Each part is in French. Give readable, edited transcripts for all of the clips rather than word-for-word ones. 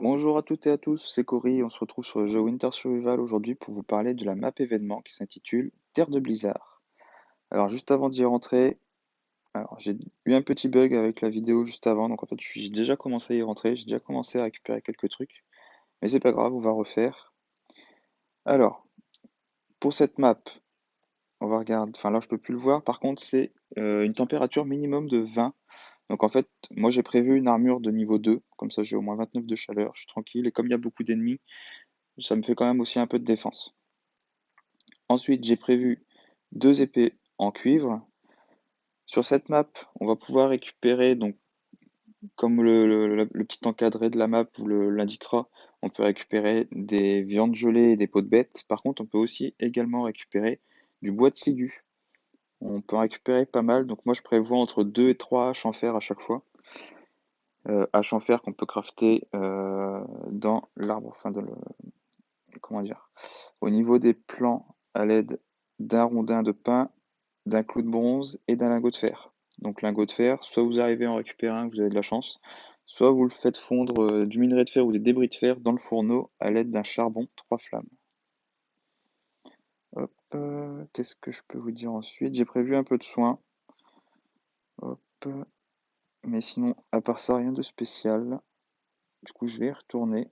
Bonjour à toutes et à tous, c'est Cory, on se retrouve sur le jeu Winter Survival aujourd'hui pour vous parler de la map événement qui s'intitule Terre de Blizzard. Alors juste avant d'y rentrer, j'ai eu un petit bug avec la vidéo juste avant, donc en fait j'ai déjà commencé à y rentrer, j'ai déjà commencé à récupérer quelques trucs, mais c'est pas grave, on va refaire. Alors, pour cette map, on va regarder, enfin là je peux plus le voir, par contre c'est une température minimum de 20. Donc en fait, moi j'ai prévu une armure de niveau 2, comme ça j'ai au moins 29 de chaleur, je suis tranquille, et comme il y a beaucoup d'ennemis, ça me fait quand même aussi un peu de défense. Ensuite, j'ai prévu deux épées en cuivre. Sur cette map, on va pouvoir récupérer, donc comme le petit encadré de la map vous l'indiquera, on peut récupérer des viandes gelées et des peaux de bêtes. Par contre, on peut aussi également récupérer du bois de ciguë. On peut en récupérer pas mal, donc moi je prévois entre 2 et 3 haches en fer à chaque fois. Haches en fer qu'on peut crafter dans l'arbre, enfin comment dire, au niveau des plans à l'aide d'un rondin de pin, d'un clou de bronze et d'un lingot de fer. Donc lingot de fer, soit vous arrivez à en récupérer un, vous avez de la chance, soit vous le faites fondre du minerai de fer ou des débris de fer dans le fourneau à l'aide d'un charbon 3 flammes. Hop, qu'est-ce que je peux vous dire ensuite? J'ai prévu un peu de soin. Hop, mais sinon, à part ça, rien de spécial. Du coup, je vais y retourner.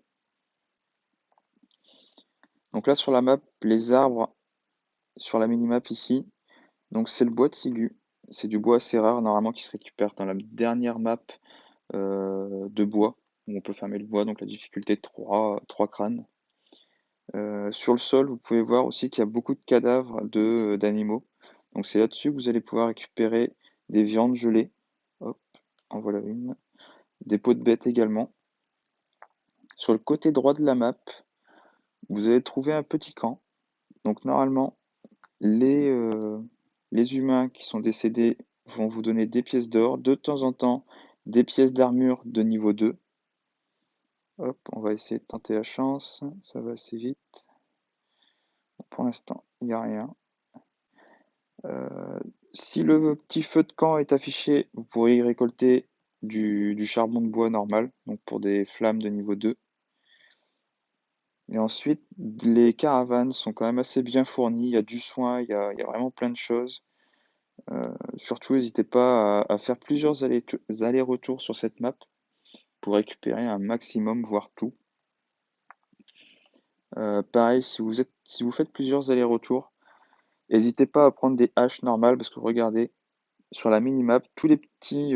Donc là, sur la map, les arbres sur la minimap ici, donc c'est le bois de ciguë. C'est du bois assez rare, normalement, qui se récupère dans la dernière map de bois, où on peut fermer le bois, donc la difficulté 3 crânes. Sur le sol, vous pouvez voir aussi qu'il y a beaucoup de cadavres d'animaux. Donc c'est là-dessus que vous allez pouvoir récupérer des viandes gelées. Hop, en voilà une. Des peaux de bêtes également. Sur le côté droit de la map, vous allez trouver un petit camp. Donc normalement, les, euh, les humains qui sont décédés vont vous donner des pièces d'or, de temps en temps des pièces d'armure de niveau 2. Hop, on va essayer de tenter la chance, ça va assez vite. Pour l'instant, il n'y a rien. Euh, Si le petit feu de camp est affiché, vous pourrez y récolter du charbon de bois normal, donc pour des flammes de niveau 2. Et ensuite, les caravanes sont quand même assez bien fournies, il y a du soin, il y a vraiment plein de choses. Surtout, n'hésitez pas à faire plusieurs allers-retours sur cette map pour récupérer un maximum, voire tout. Pareil, si vous faites plusieurs allers-retours, n'hésitez pas à prendre des haches normales parce que regardez, sur la minimap, tous les petits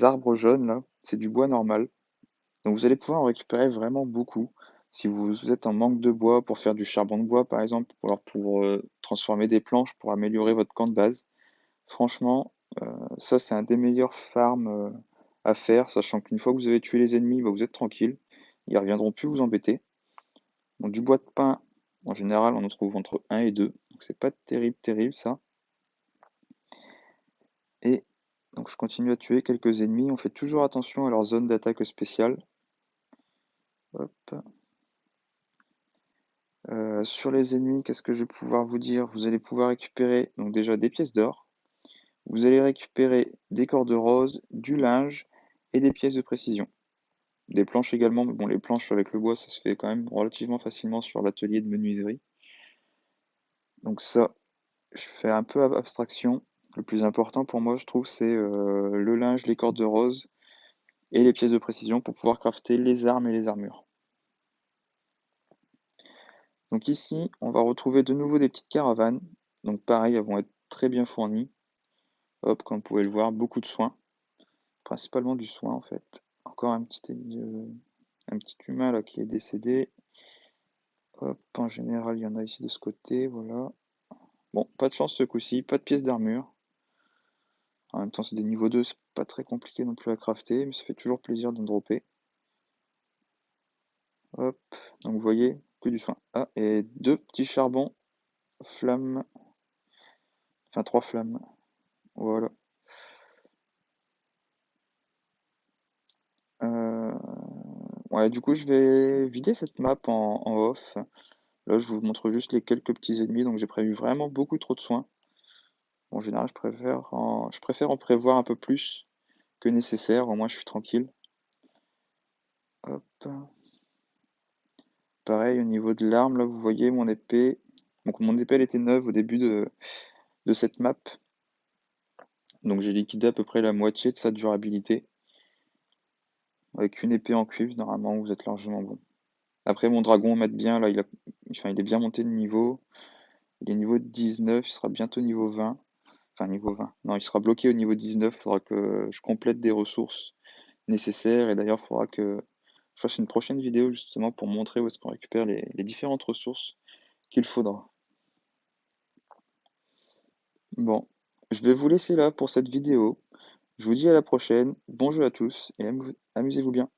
arbres jaunes là, c'est du bois normal. Donc vous allez pouvoir en récupérer vraiment beaucoup. Si vous êtes en manque de bois pour faire du charbon de bois par exemple, ou alors pour transformer des planches pour améliorer votre camp de base. Franchement, ça c'est un des meilleurs farms à faire, sachant qu'une fois que vous avez tué les ennemis, bah, vous êtes tranquille. Ils reviendront plus vous embêter. Donc du bois de pin, en général, on en trouve entre 1 et 2. Donc c'est pas terrible ça. Et donc je continue à tuer quelques ennemis. On fait toujours attention à leur zone d'attaque spéciale. Hop. Sur les ennemis, qu'est-ce que je vais pouvoir vous dire? Vous allez pouvoir récupérer donc déjà des pièces d'or. Vous allez récupérer des cordes roses, du linge et des pièces de précision. Des planches également, mais bon, les planches avec le bois, ça se fait quand même relativement facilement sur l'atelier de menuiserie. Donc ça, je fais un peu abstraction. Le plus important pour moi, je trouve, c'est le linge, les cordes roses et les pièces de précision pour pouvoir crafter les armes et les armures. Donc ici, on va retrouver de nouveau des petites caravanes. Donc pareil, elles vont être très bien fournies. Hop, comme vous pouvez le voir, beaucoup de soins. Principalement du soin en fait. Encore un petit humain là qui est décédé. Hop, en général, il y en a ici de ce côté, voilà. Bon, pas de chance ce coup-ci, pas de pièces d'armure. En même temps, c'est des niveaux 2, c'est pas très compliqué non plus à crafter, mais ça fait toujours plaisir d'en dropper. Hop, donc vous voyez, que du soin. Ah, et deux petits charbons, flammes, enfin 3 flammes. Voilà. Euh, Ouais, du coup, je vais vider cette map en off. Là, je vous montre juste les quelques petits ennemis, donc j'ai prévu vraiment beaucoup trop de soins. En général, je préfère en prévoir un peu plus que nécessaire, au moins je suis tranquille. Hop. Pareil, au niveau de l'arme, là, vous voyez mon épée. Donc mon épée, elle était neuve au début de cette map. Donc j'ai liquidé à peu près la moitié de sa durabilité. Avec une épée en cuivre, normalement, vous êtes largement bon. Après, mon dragon, mate bien, là, enfin, il est bien monté de niveau. Il est niveau 19, il sera bientôt niveau 20. Enfin, niveau 20. Non, il sera bloqué au niveau 19. Il faudra que je complète des ressources nécessaires. Et d'ailleurs, il faudra que je fasse une prochaine vidéo justement pour montrer où est-ce qu'on récupère les différentes ressources qu'il faudra. Bon, je vais vous laisser là pour cette vidéo. Je vous dis à la prochaine. Bon jeu à tous et amusez-vous bien.